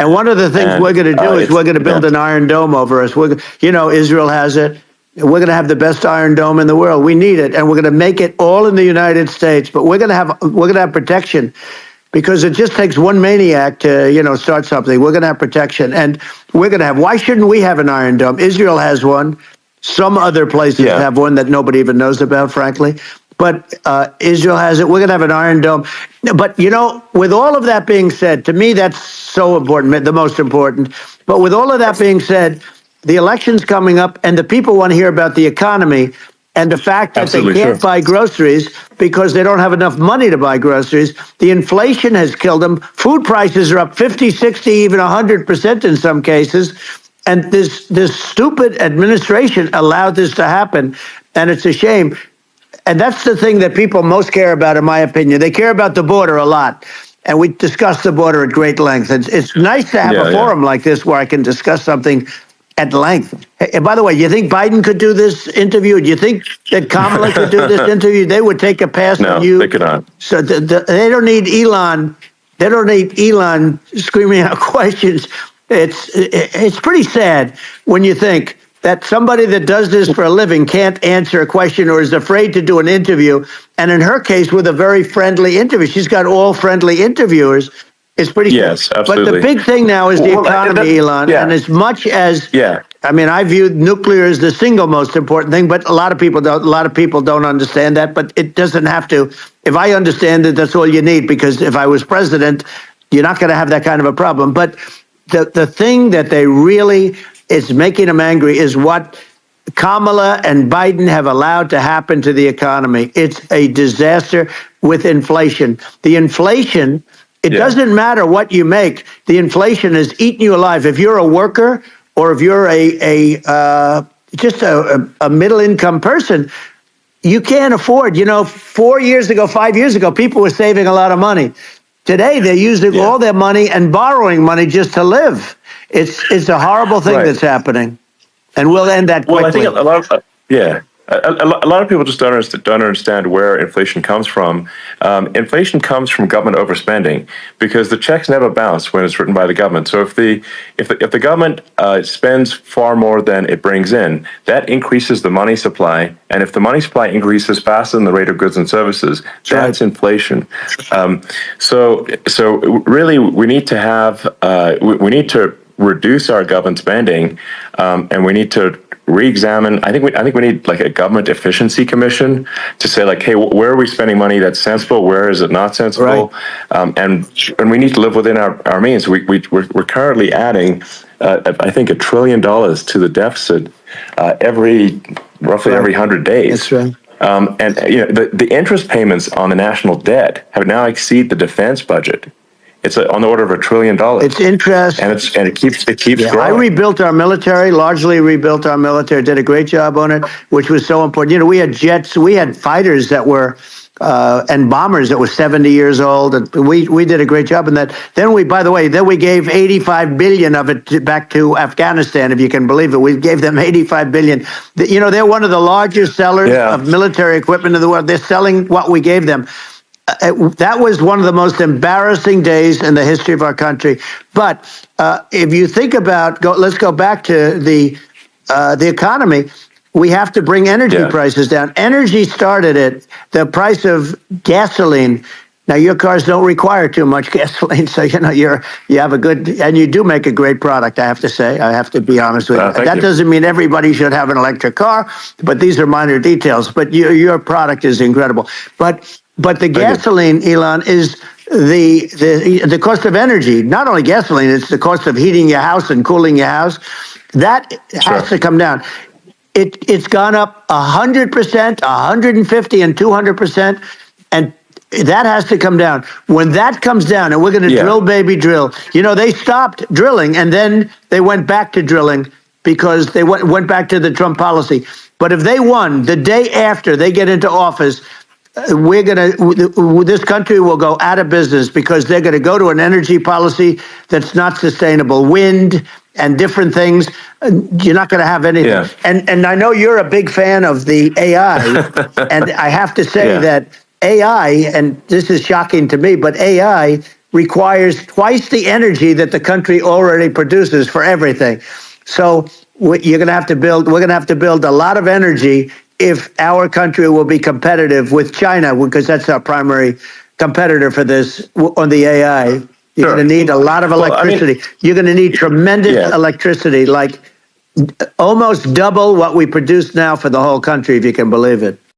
And one of the things we're going to do is we're going to build an Iron Dome over us. Israel has it. We're going to have the best Iron Dome in the world. We need it, and we're going to make it all in the United States. But we're going to have protection, because it just takes one maniac to start something. We're going to have protection, and we're going to have. Why shouldn't we have an Iron Dome? Israel has one. Some other places have one that nobody even knows about, frankly. But Israel has it. We're going to have an Iron Dome. But, with all of that being said, to me, that's so important, the most important. But with all of that being said, the election's coming up, and the people want to hear about the economy and the fact that they can't buy groceries because they don't have enough money to buy groceries. The inflation has killed them. Food prices are up 50, 60, even 100% in some cases. And this stupid administration allowed this to happen, and it's a shame. And that's the thing that people most care about, in my opinion. They care about the border a lot, and we discuss the border at great length. It's nice to have a forum like this where I can discuss something at length. And by the way, you think Biden could do this interview? Do you think that Kamala could do this interview? They would take a pass on you. No, they could not. So they don't need Elon. They don't need Elon screaming out questions. It's pretty sad when you think that somebody that does this for a living can't answer a question or is afraid to do an interview. And in her case, with a very friendly interview, she's got all friendly interviewers. It's pretty yes, absolutely. But the big thing now is the economy, Elon. And as much as I mean, I view nuclear as the single most important thing, but a lot of people don't. A lot of people don't understand that. But it doesn't have to. If I understand it, that's all you need. Because if I was president, you're not going to have that kind of a problem. But the thing that they really is making them angry is what Kamala and Biden have allowed to happen to the economy. It's a disaster with inflation. The inflation, it doesn't matter what you make. The inflation has eaten you alive. If you're a worker or if you're just a middle income person, you can't afford. 4 years ago, 5 years ago, people were saving a lot of money. Today, they're using all their money and borrowing money just to live. It's a horrible thing that's happening, and we'll end that quickly. Well, I think a lot of a lot of people just don't understand where inflation comes from. Inflation comes from government overspending because the checks never bounce when it's written by the government. So if the government spends far more than it brings in, that increases the money supply. And if the money supply increases faster than the rate of goods and services, that's inflation. So really, we need to have we need to reduce our government spending, and we need to re-examine. I think we need like a government efficiency commission to say like, hey, where are we spending money that's sensible? Where is it not sensible? And we need to live within our means. We're currently adding, I think, $1 trillion to the deficit roughly every 100 days. That's right. And the interest payments on the national debt have now exceeded the defense budget. It's on the order of $1 trillion. It's interest, and it keeps growing. I rebuilt our military, largely rebuilt our military. Did a great job on it, which was so important. We had jets, we had fighters that were and bombers that were 70 years old, and we did a great job in that. Then we gave $85 billion of it back to Afghanistan, if you can believe it. We gave them $85 billion. They're one of the largest sellers of military equipment in the world. They're selling what we gave them. That was one of the most embarrassing days in the history of our country. But if you think about, let's go back to the economy. We have to bring energy prices down. Energy started at the price of gasoline. Now, your cars don't require too much gasoline, so you have a good, and you do make a great product, I have to say. I have to be honest with you. That doesn't mean everybody should have an electric car, but these are minor details. But your product is incredible. But the gasoline, Elon, is the cost of energy. Not only gasoline, it's the cost of heating your house and cooling your house. That has to come down. It's gone up 100%, 150, and 200%, and that has to come down. When that comes down, and we're going to drill, baby, drill. They stopped drilling, and then they went back to drilling because they went back to the Trump policy. But if they won the day after they get into office, this country will go out of business because they're going to go to an energy policy that's not sustainable. Wind and different things. You're not going to have anything. And I know you're a big fan of the AI, and I have to say that AI, and this is shocking to me, but AI requires twice the energy that the country already produces for everything. So you're going to have to build. We're going to have to build a lot of energy if our country will be competitive with China, because that's our primary competitor for this on the AI. You're Sure. going to need a lot of electricity. You're going to need tremendous electricity, like almost double what we produce now for the whole country, if you can believe it.